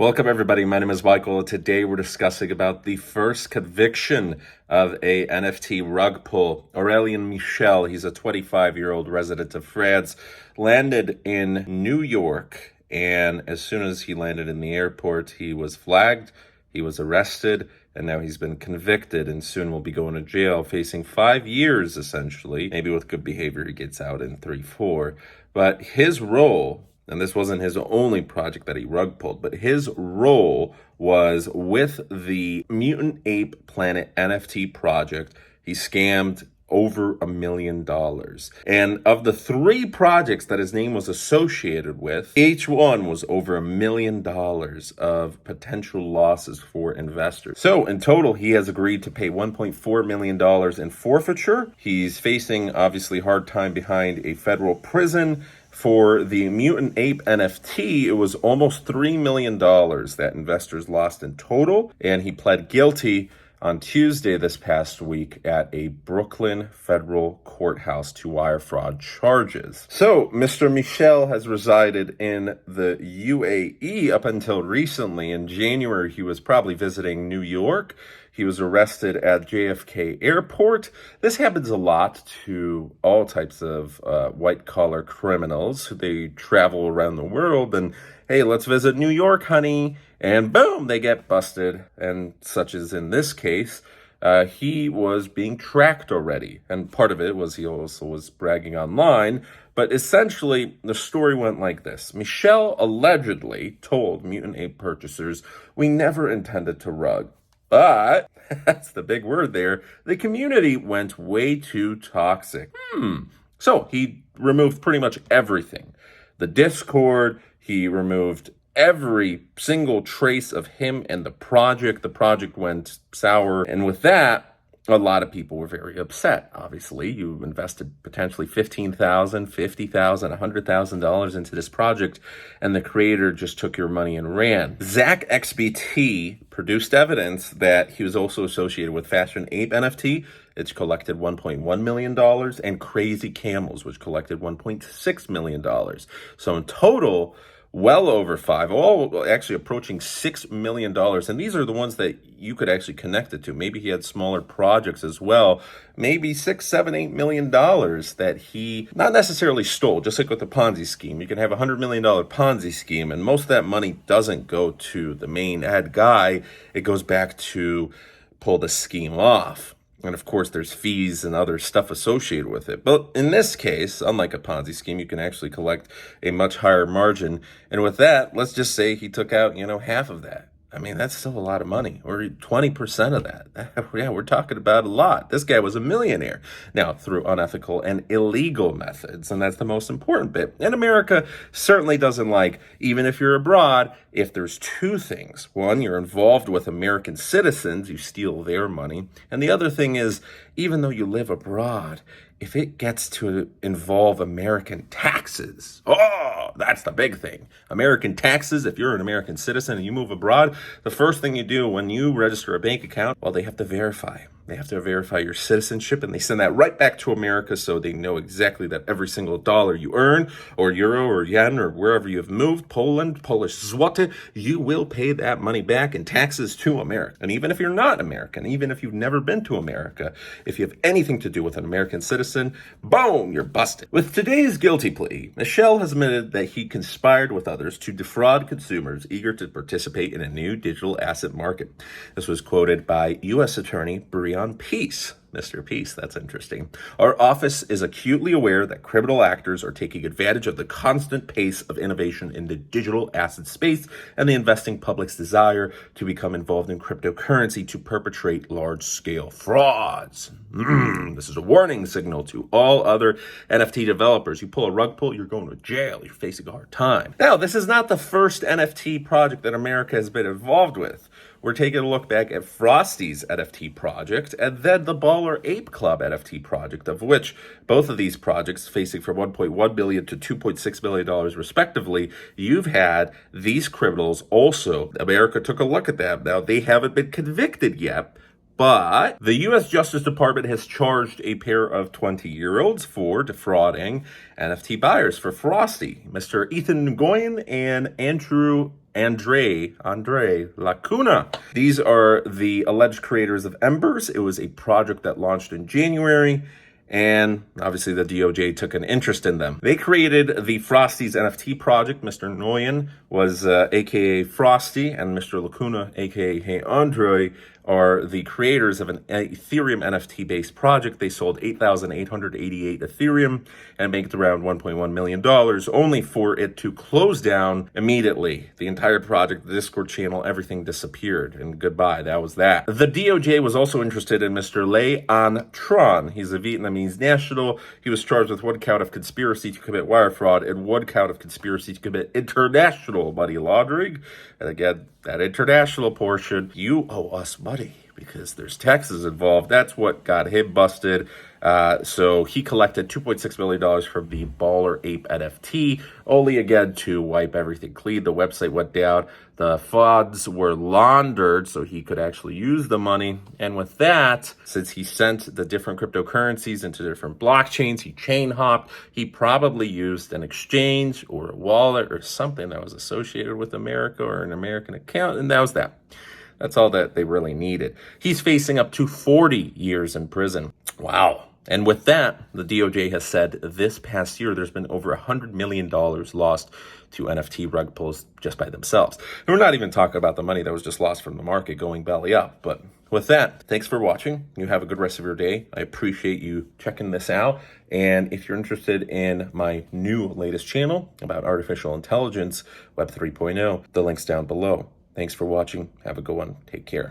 Welcome everybody, my name is Michael. Today we're discussing about the first conviction of a NFT rug pull. Aurélien Michel, he's a 25-year-old resident of France, landed in New York, and as soon as he landed in the airport, he was flagged, he was arrested, and now he's been convicted and soon will be going to jail, facing 5 years essentially. Maybe with good behavior he gets out in 3-4. But his role, and this wasn't his only project that he rug pulled, but his role was with the Mutant Ape Planet NFT project. He scammed over $1 million. And of the 3 projects that his name was associated with, each one was over $1 million of potential losses for investors. So in total, he has agreed to pay $1.4 million in forfeiture. He's facing obviously hard time behind a federal prison. For the Mutant Ape NFT, it was almost $3 million that investors lost in total, and he pled guilty on Tuesday this past week at a Brooklyn federal courthouse to wire fraud charges. So, Mr. Michel has resided in the UAE up until recently. In January, he was probably visiting New York. He was arrested at JFK Airport. This happens a lot to all types of white-collar criminals. They travel around the world and, hey, let's visit New York, honey. And boom, they get busted. And such as in this case, he was being tracked already. And part of it was he also was bragging online. But essentially, the story went like this. Michel allegedly told Mutant Ape purchasers, "We never intended to rug." But, that's the big word there, the community went way too toxic. So he removed pretty much everything. The Discord, he removed every single trace of him and the project. The project went sour. And with that, a lot of people were very upset. Obviously, you invested potentially $15,000, $50,000, $100,000 into this project, and the creator just took your money and ran. Zach XBT produced evidence that he was also associated with Fashion Ape NFT, which collected $1.1 million, and Crazy Camels, which collected $1.6 million. So in total, well over 5, all actually approaching $6 million. And these are the ones that you could actually connect it to. Maybe he had smaller projects as well. Maybe $6, $7, $8 million that he not necessarily stole, just like with the Ponzi scheme. You can have a $100 million Ponzi scheme, and most of that money doesn't go to the main ad guy. It goes back to pull the scheme off. And of course, there's fees and other stuff associated with it. But in this case, unlike a Ponzi scheme, you can actually collect a much higher margin. And with that, let's just say he took out, half of that. I mean, that's still a lot of money, or 20% of that. Yeah, we're talking about a lot. This guy was a millionaire. Now, through unethical and illegal methods, and that's the most important bit. And America certainly doesn't like, even if you're abroad, if there's 2 things. One, you're involved with American citizens, you steal their money. And the other thing is, even though you live abroad, if it gets to involve American taxes, that's the big thing. American taxes, if you're an American citizen and you move abroad, the first thing you do when you register a bank account, well, they have to verify. They have to verify your citizenship, and they send that right back to America so they know exactly that every single dollar you earn, or euro, or yen, or wherever you have moved, Poland, Polish zloty, you will pay that money back in taxes to America. And even if you're not American, even if you've never been to America, if you have anything to do with an American citizen, boom, you're busted. With today's guilty plea, Michel has admitted that he conspired with others to defraud consumers eager to participate in a new digital asset market. This was quoted by U.S. Attorney Brian Peace. Mr. Peace, that's interesting. Our office is acutely aware that criminal actors are taking advantage of the constant pace of innovation in the digital asset space and the investing public's desire to become involved in cryptocurrency to perpetrate large-scale frauds. This is a warning signal to all other NFT developers. You pull a rug pull, you're going to jail. You're facing a hard time. Now, this is not the first NFT project that America has been involved with. We're taking a look back at Frosty's NFT project and then the Baller Ape Club NFT project, of which both of these projects, facing from $1.1 billion to $2.6 million respectively, you've had these criminals also. America took a look at them. Now, they haven't been convicted yet, but the U.S. Justice Department has charged a pair of 20-year-olds for defrauding NFT buyers for Frosty, Mr. Ethan Nguyen and Andrew Andre Lacuna. These are the alleged creators of Embers. It was a project that launched in January, and obviously the DOJ took an interest in them. They created the Frosty's NFT project. Mr. Nguyen was aka Frosty, and Mr. Lacuna, aka Hey Andre, are the creators of an Ethereum NFT-based project. They sold 8,888 Ethereum and banked around $1.1 million, only for it to close down immediately. The entire project, the Discord channel, everything disappeared, and goodbye, that was that. The DOJ was also interested in Mr. Lê An Tron. He's a Vietnamese national. He was charged with 1 count of conspiracy to commit wire fraud and 1 count of conspiracy to commit international money laundering. And again, that international portion, you owe us money because there's taxes involved. That's what got him busted. So he collected $2.6 million from the Baller Ape NFT, only again to wipe everything clean. The website went down. The funds were laundered so he could actually use the money. And with that, since he sent the different cryptocurrencies into different blockchains, he chain hopped. He probably used an exchange or a wallet or something that was associated with America or an American account. And that was that. That's all that they really needed. He's facing up to 40 years in prison. Wow. And with that, the DOJ has said this past year, there's been over $100 million lost to NFT rug pulls just by themselves. And we're not even talking about the money that was just lost from the market going belly up. But with that, thanks for watching. You have a good rest of your day. I appreciate you checking this out. And if you're interested in my new latest channel about artificial intelligence, Web 3.0, the link's down below. Thanks for watching. Have a good one. Take care.